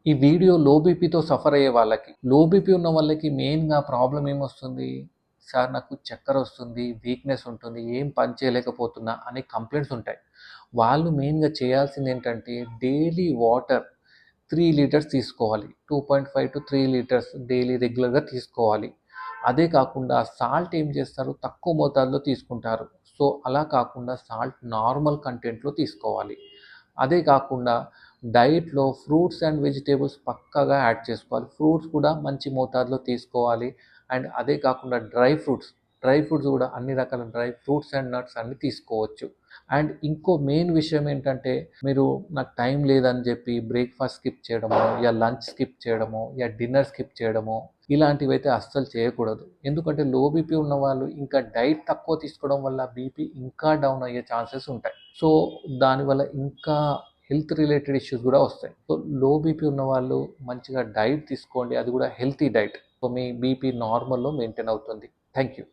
ఈ వీడియో లో బీపీతో సఫర్ అయ్యే వాళ్ళకి, లో బీపీ ఉన్న వాళ్ళకి మెయిన్‌గా ప్రాబ్లమ్ ఏమొస్తుంది? సార్ నాకు చక్కర వస్తుంది, వీక్‌నెస్ ఉంటుంది, ఏం పని చేయలేకపోతున్నా అనే కంప్లెయింట్స్ ఉంటాయి. వాళ్ళు మెయిన్‌గా చేయాల్సిందేంటంటే డైలీ వాటర్ 3 లీటర్స్ తీసుకోవాలి. 2.5-3 లీటర్స్ డైలీ రెగ్యులర్‌గా తీసుకోవాలి. అదే కాకుండా సాల్ట్ ఏం చేస్తారు? తక్కువ మోతాదులో తీసుకుంటారు. సో, అలా కాకుండా సాల్ట్ నార్మల్ కంటెంట్‌లో తీసుకోవాలి. అదే కాకుండా డైట్‌లో ఫ్రూట్స్ అండ్ వెజిటబుల్స్ పక్కాగా యాడ్ చేసుకోవాలి. ఫ్రూట్స్ కూడా మంచి మోతాదులో తీసుకోవాలి. అండ్ అదే కాకుండా డ్రై ఫ్రూట్స్ కూడా అన్ని రకాల డ్రై ఫ్రూట్స్ అండ్ నట్స్ అన్నీ తీసుకోవచ్చు. అండ్ ఇంకో మెయిన్ విషయం ఏంటంటే, మీరు నాకు టైం లేదని చెప్పి బ్రేక్‌ఫాస్ట్ స్కిప్ చేయడమో, లంచ్ స్కిప్ చేయడమో, డిన్నర్ స్కిప్ చేయడమో ఇలాంటివైతే అస్సలు చేయకూడదు. ఎందుకంటే లో బీపీ ఉన్నవాళ్ళు ఇంకా డైట్ తక్కువ తీసుకోవడం వల్ల బీపీ ఇంకా డౌన్ అయ్యే ఛాన్సెస్ ఉంటాయి. సో, దానివల్ల ఇంకా హెల్త్ రిలేటెడ్ ఇష్యూస్ కూడా వస్తాయి. సో, లో బీపీ ఉన్నవాళ్ళు మంచిగా డైట్ తీసుకోండి. అది కూడా హెల్తీ డైట్. సో, మీ బీపీ నార్మల్‌లో మెయింటైన్ అవుతుంది. Thank you.